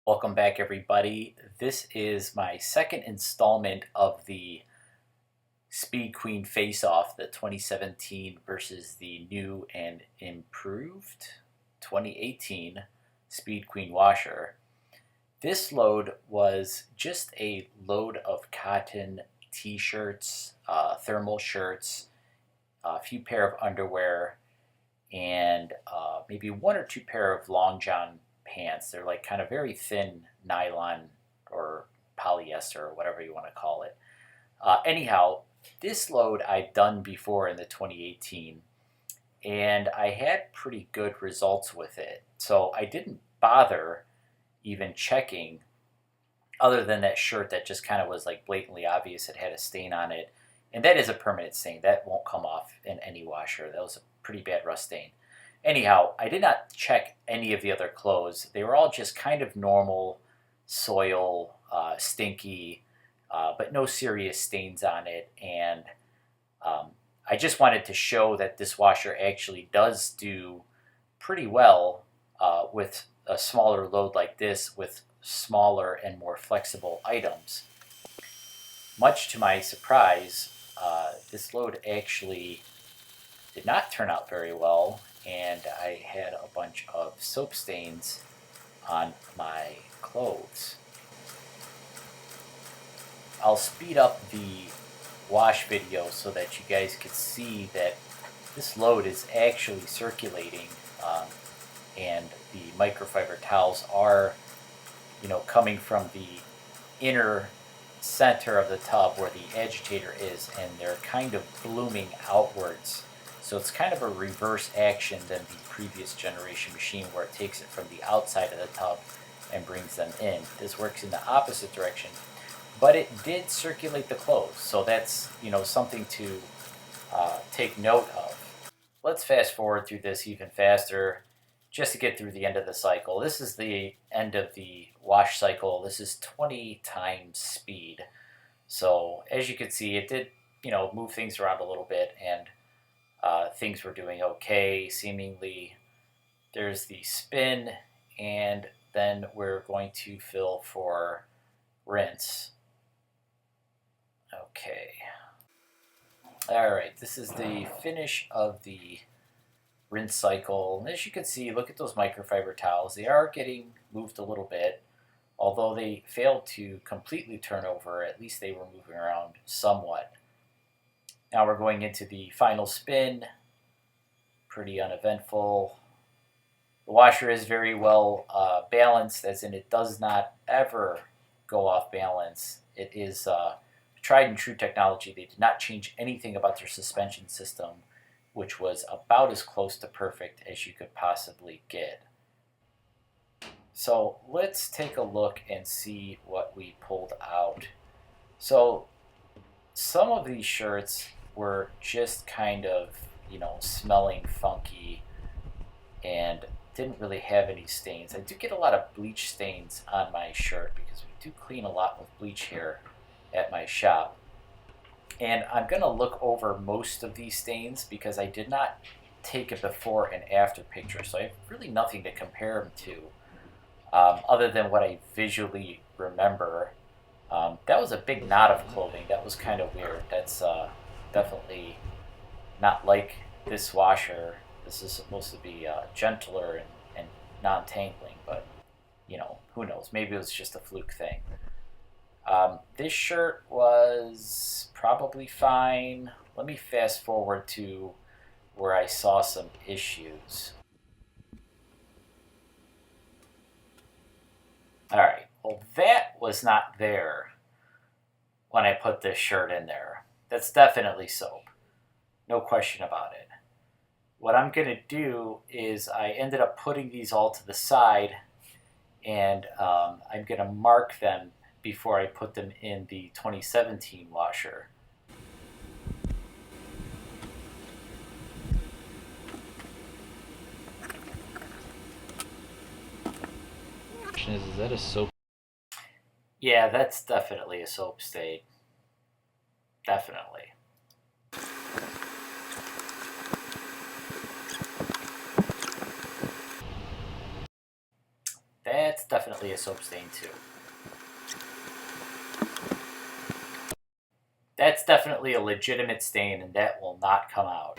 Welcome back, everybody. This is my second installment of the Speed Queen Face-Off, the 2017 versus the new and improved 2018 Speed Queen washer. This load was just a load of cotton t-shirts, thermal shirts, a few pair of underwear, and maybe one or two pair of long john pants. They're like kind of very thin nylon or polyester or whatever you want to call it. Anyhow, this load I've done before in the 2018 and I had pretty good results with it. So I didn't bother even checking, other than that shirt that just kind of was like blatantly obvious. It had a stain on it. And that is a permanent stain. That won't come off in any washer. That was a pretty bad rust stain. Anyhow, I did not check any of the other clothes. They were all just kind of normal, soil, stinky, but no serious stains on it. And I just wanted to show that this washer actually does do pretty well with a smaller load like this with smaller and more flexible items. Much to my surprise, this load actually did not turn out very well, and I had a bunch of soap stains on my clothes. I'll speed up the wash video so that you guys could see that this load is actually circulating, and the microfiber towels are, coming from the inner center of the tub where the agitator is, and they're kind of blooming outwards. So it's kind of a reverse action than the previous generation machine where it takes it from the outside of the tub and brings them in. This works in the opposite direction, but it did circulate the clothes, so that's something to take note of. Let's fast forward through this even faster just to get through the end of the cycle. This is the end of the wash cycle. This is 20 times speed. So as you can see, it did move things around a little bit, and things were doing okay, seemingly. There's the spin, and then we're going to fill for rinse. Okay. All right, this is the finish of the rinse cycle. And as you can see, look at those microfiber towels. They are getting moved a little bit. Although they failed to completely turn over, at least they were moving around somewhat. Now we're going into the final spin. Pretty uneventful. The washer is very well balanced, as in it does not ever go off balance. It is tried and true technology. They did not change anything about their suspension system, which was about as close to perfect as you could possibly get. So let's take a look and see what we pulled out. So some of these shirts were just kind of, smelling funky and didn't really have any stains. I do get a lot of bleach stains on my shirt because we do clean a lot with bleach here at my shop. And I'm going to look over most of these stains because I did not take a before and after picture, so I have really nothing to compare them to. Other than what I visually remember. That was a big knot of clothing. That was kind of weird. That's definitely not like this washer. This is supposed to be gentler and non-tangling, but who knows? Maybe it was just a fluke thing. This shirt was probably fine. Let me fast forward to where I saw some issues. All right, well, that was not there when I put this shirt in there. That's definitely soap. No question about it. What I'm going to do is I ended up putting these all to the side, and I'm going to mark them before I put them in the 2017 washer. Is that a soap? Yeah, that's definitely a soap stain. Definitely. that's definitely a soap stain too. That's definitely a legitimate stain, and that will not come out.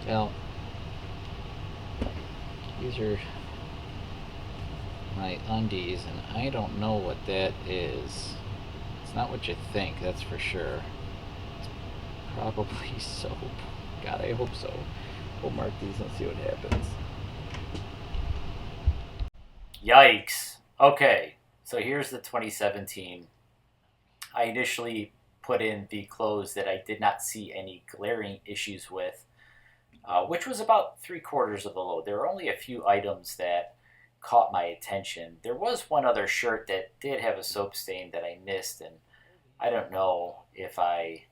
Well, these are my undies, and I don't know what that is. It's not what you think, that's for sure. It's probably soap. God, I hope so. We'll mark these and see what happens. Yikes. Okay, so here's the 2017. I initially put in the clothes that I did not see any glaring issues with, which was about 3/4 of the load. There were only a few items that caught my attention. There was one other shirt that did have a soap stain that I missed, and I don't know if I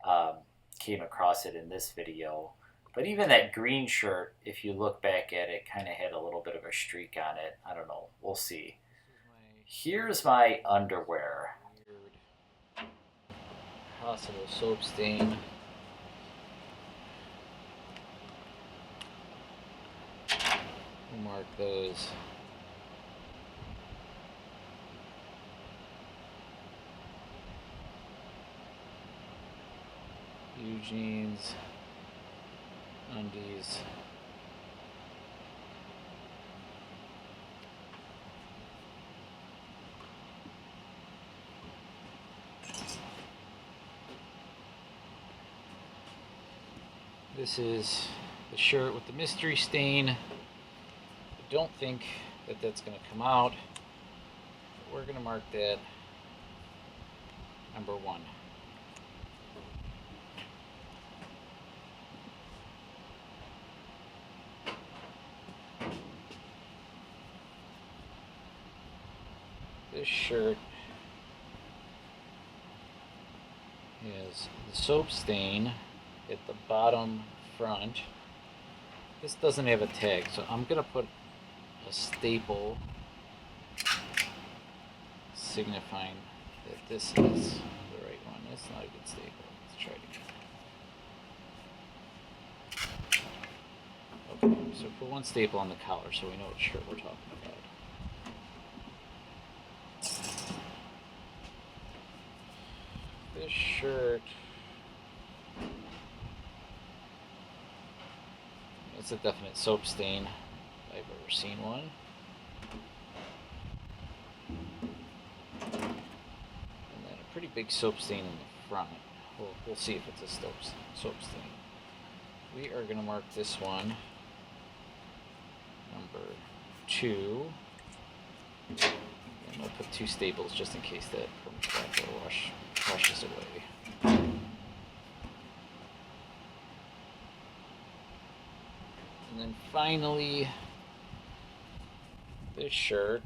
um, came across it in this video. But even that green shirt, if you look back at it, kind of had a little bit of a streak on it. I don't know. We'll see. Here's my underwear. Weird possible soap stain. We'll mark those. Blue jeans, undies. This is the shirt with the mystery stain. I don't think that that's going to come out. But we're going to mark that number 1. This shirt has the soap stain at the bottom front. This doesn't have a tag, so I'm going to put a staple signifying that this is the right one. That's not a good staple. Let's try it again. Okay, so put one staple on the collar so we know what shirt we're talking about. This shirt, it's a definite soap stain if I've ever seen one. And then a pretty big soap stain in the front. We'll see if it's a soap stain. We are going to mark this one number 2. And I'll put 2 staples just in case that permacath washes away. And then finally, this shirt.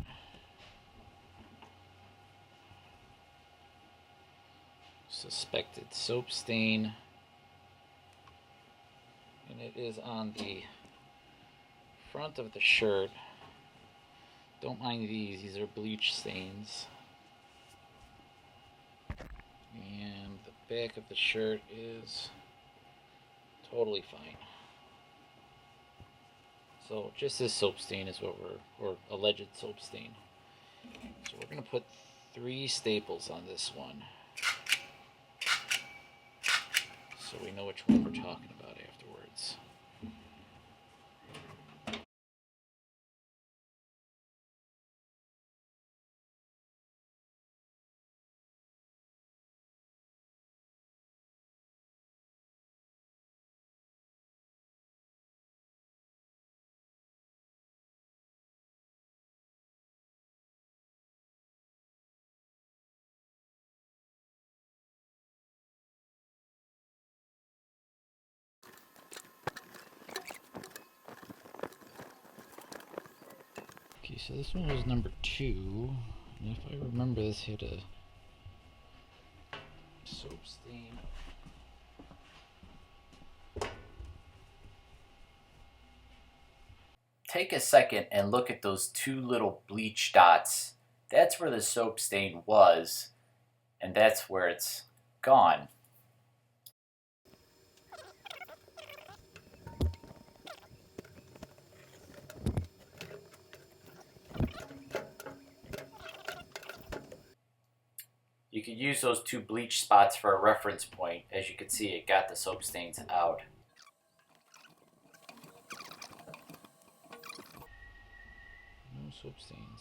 Suspected soap stain. And it is on the front of the shirt. Don't mind these are bleach stains. And the back of the shirt is totally fine. So just this soap stain is what or alleged soap stain. So we're going to put 3 staples on this one, so we know which one we're talking about afterwards. Okay, so this one was number 2, and if I remember, this had a soap stain. take a second and look at those two little bleach dots. That's where the soap stain was, and that's where it's gone. You could use those two bleach spots for a reference point. As you can see, it got the soap stains out. No soap stains.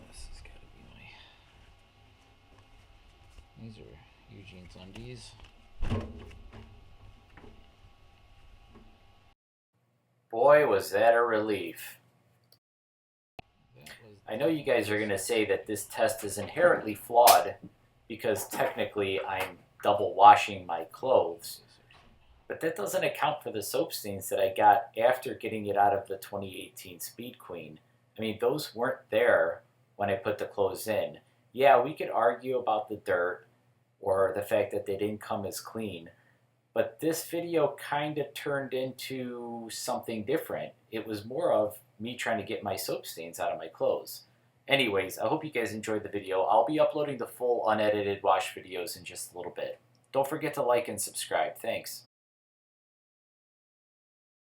This has got to be my... These are Eugene's undies. Boy, was that a relief. I know you guys are going to say that this test is inherently flawed because technically I'm double washing my clothes. But that doesn't account for the soap stains that I got after getting it out of the 2018 Speed Queen. I mean, those weren't there when I put the clothes in. Yeah, we could argue about the dirt or the fact that they didn't come as clean. But this video kind of turned into something different. It was more of me trying to get my soap stains out of my clothes. Anyways, I hope you guys enjoyed the video. I'll be uploading the full unedited wash videos in just a little bit. Don't forget to like and subscribe. Thanks.